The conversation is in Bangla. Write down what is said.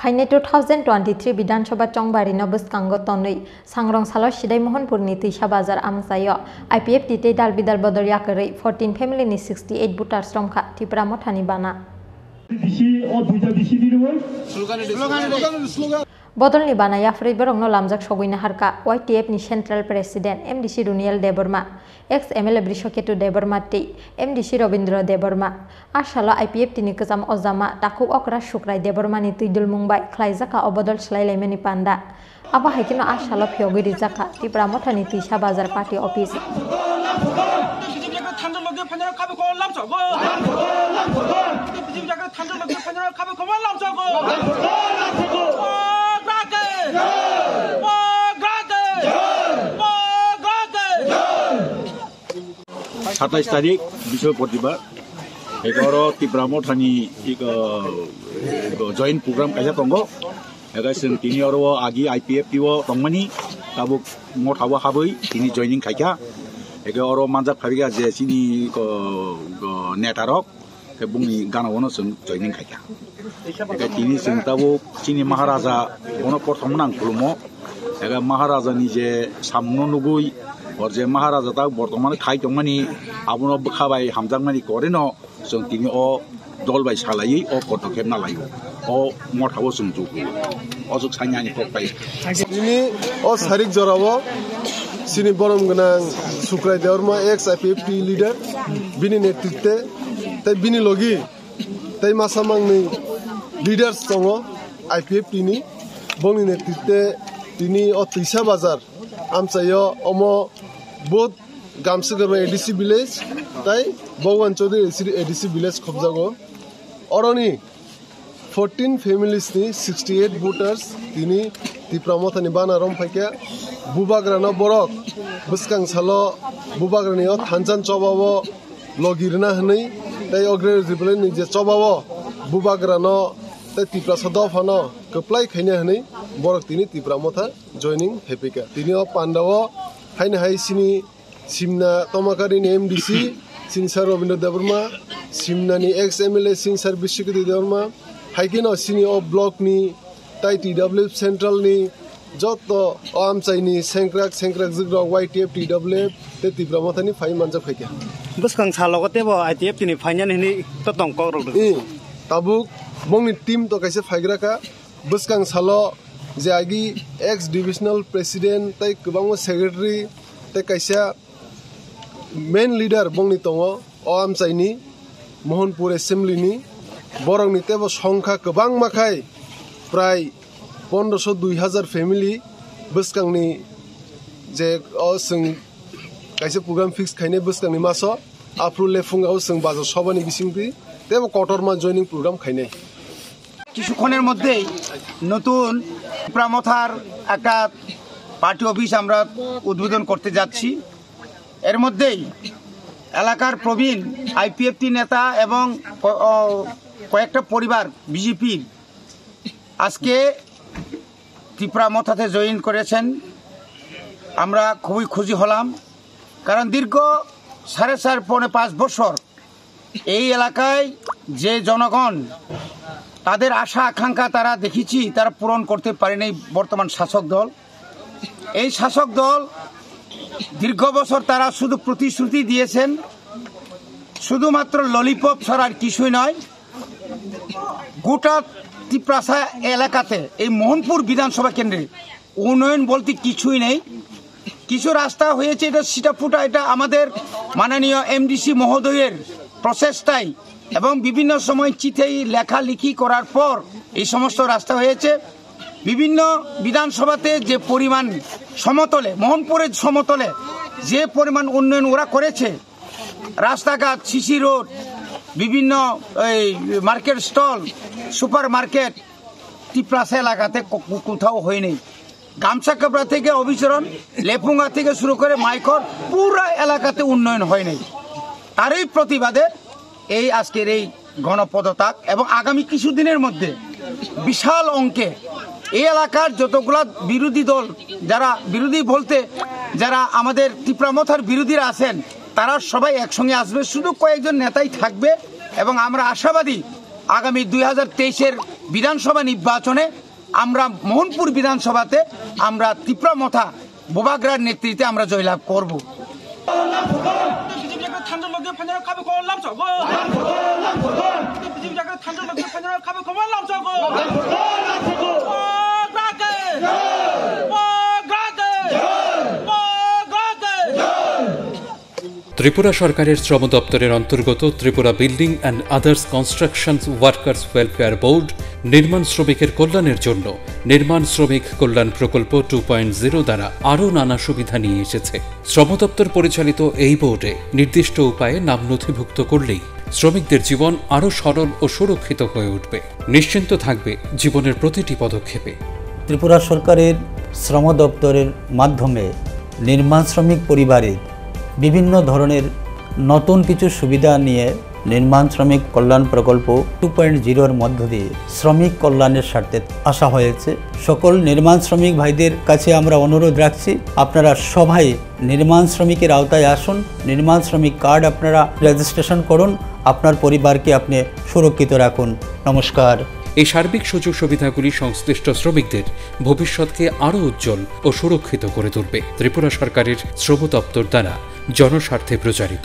Phainai 2023 Bidhan Sabha Chongbari no Bwskango tonwi Sangrongsalo Sidhai Mohanpurni Twisa Bazar Amchaio IPFT Dalbidal Bodol Yakarwi 14 family ni 68 voters Romkha Tipra Mothani Bana Bodol ni Bana Yakarwi borong no lamjak soguina harka YTF ni Central President MDC Runiel Deborma ex MLA Brishoketu Deborma T MDC Robindro Deborma Ashala IPFT ni kezam ozama takuk okra shukrai Deborma ni tuidul mungbai klaizaka obodol selaimeni panda apa haikino ashala phiogiri jaka Tipra Mothani Twisa Bazar Party Office Satais tarik Bৃহস্পতিবার 11 Tipra Mothani join program kaisa tongo egaisen tini oro agi IPFT o tongmani tabuk mothawa haboi tini joining khaika ege oro manjak khariga je Chini netarok ke bungni gana wono sung joining khaika ege tini sung tabuk Chini Maharaja ono prothom nang khulumo ege Maharaja ni je samno nugui Orje Maharaja ta bortoman khai tongmani abuno bkhabai hamjangmani koreno sung tini o dolbai salai o potokhep na layo o mothawo sung juku o juk sanyani kokpai ini o sarik jorawo sini borom gnang sukrai deorma ex IPFT leader bini netritwe tai bini logi tai masamangni leaders tongo IPFT ni bongni netritwe tini o Twisa Bazar Amchaio omo both Gamsagarma ADC village tai Bhagwan Chaudhary ADC village khobjago oroni 14 families ni 68 voters tini Tipra Mothani Bana romphaikia bubagrano borok Bwskango bubagrani o thanjan chobawo logirna hnai tai ogre reply ni je chobawo bubagrano tai Tipra sadofano keplai khaina hnai borok tini Tipra Motha joining hepika tini o pandawo Phainai sini simna tomakari ni MDC Sinsar Robindro Deborma simna ni ex MLA Sinsar Bishikiti Deborma haikino sini o block ni tai TW Central ni joto Amchaio ni sengkrak zigro YTF TW te Tipra Mothani phai manja phaika Bwskango gote bo ITF ni phainyan ni to tongko rok tabuk bongni team to kaise phaigraka Bwskango je agi ex divisional president tai kubang secretary tai kaisa main leader bongni tongo o Amchaio ni Mohanpur assembly ni borong ni tebo songkha kubang makhai prai 1500-2000 family Bwskango ni je o sing kaisa program fix khaine Bwskango ni maso apru lefunga o sing bazar sobani bisingti tebo kotorma joining program khaine কিছুক্ষণের মধ্যেই নতুন ত্রিপুরা মথার একটা পার্টি অফিস আমরা উদ্বোধন করতে যাচ্ছি এর মধ্যেই এলাকার প্রবীণ আইপিএফটি নেতা এবং কয়েকটা পরিবার বিজেপির আজকে ত্রিপুরা মথাতে জয়েন করেছেন আমরা খুবই খুশি হলাম কারণ দীর্ঘ 4.5 বছর এই এলাকায় যে জনগণ তাদের আশা আকাঙ্ক্ষা তারা দেখেছি তারা পূরণ করতে পারেনি বর্তমান শাসক দল এই শাসক দল দীর্ঘ বছর তারা শুধু প্রতিশ্রুতি দিয়েছেন শুধুমাত্র ললিপপ ছাড়া আর কিছুই নয় গোটা ত্রিপুরা এলাকাতে এই মোহনপুর বিধানসভা কেন্দ্রে উন্নয়ন বলতে কিছুই নেই কিছু রাস্তা হয়েছে এটা সিটাফুটা এটা আমাদের মাননীয় এমডিসি মহোদয়ের প্রচেষ্টায় এবং বিভিন্ন সময় চিঠি লেখালেখি করার পর এই সমস্ত রাস্তা হয়েছে বিভিন্ন বিধানসভাতে যে পরিমাণ সমতলে মোহনপুরের সমতলে যে পরিমাণ উন্নয়ন ওরা করেছে রাস্তাঘাট সিসি রোড বিভিন্ন market stall super market Tripura এলাকাতে কোথাও হয়নি গামছা কাপড়া থেকে অভিচরণ লেপুঙ্গা থেকে শুরু করে মাইকর পুরো এলাকাতে উন্নয়ন হয়নি তারই প্রতিবাদে এই আজকের এই গণপদত্যাগ এবং আগামী কিছুদিনের মধ্যে বিশাল অঙ্কে এই এলাকার যতগুলা বিরোধী দল যারা বিরোধী বলতে যারা আমাদের ত্রিপুরা মথার বিরোধীরা আছেন তারা সবাই একসঙ্গে আসবে শুধু কয়েকজন নেতাই থাকবে এবং আমরা আশাবাদী আগামী 2023-এর বিধানসভা নির্বাচনে আমরা মোহনপুর বিধানসভাতে আমরা ত্রিপুরা মথা বোবাগ্রার নেতৃত্বে আমরা জয়লাভ করব। ত্রিপুরা সরকারের শ্রম দপ্তরের অন্তর্গত Tripura building and others construction workers welfare board নির্মাণ শ্রমিকের কল্যাণের জন্য নির্মাণ শ্রমিক কল্যাণ প্রকল্প 2.0 দ্বারা আরও নানা সুবিধা নিয়ে এসেছে। শ্রম দপ্তর পরিচালিত এই বোর্ডে নির্দিষ্ট উপায়ে নাম নথিভুক্ত করলেই শ্রমিকদের জীবন আরও সরল ও সুরক্ষিত হয়ে উঠবে, নিশ্চিন্ত থাকবে জীবনের প্রতিটি পদক্ষেপে। ত্রিপুরা সরকারের শ্রম দপ্তরের মাধ্যমে নির্মাণ শ্রমিক পরিবারের বিভিন্ন ধরনের নতুন কিছু সুবিধা নিয়ে নির্মাণ শ্রমিক কল্যাণ প্রকল্প 2.0-এর মধ্য দিয়ে শ্রমিক কল্যাণের স্বার্থে আসা হয়েছে। সকল নির্মাণ শ্রমিক ভাইদের কাছে আমরা অনুরোধ রাখছি, আপনারা সবাই নির্মাণ শ্রমিকের আওতায় আসুন, নির্মাণ শ্রমিক কার্ড আপনারা রেজিস্ট্রেশন করুন, আপনার পরিবারকে আপনি সুরক্ষিত রাখুন। নমস্কার। এই সার্বিক সুযোগ সুবিধাগুলি সংশ্লিষ্ট শ্রমিকদের ভবিষ্যৎকে আরও উজ্জ্বল ও সুরক্ষিত করে তুলবে। ত্রিপুরা সরকারের শ্রম দপ্তর দ্বারা জনস্বার্থে প্রচারিত।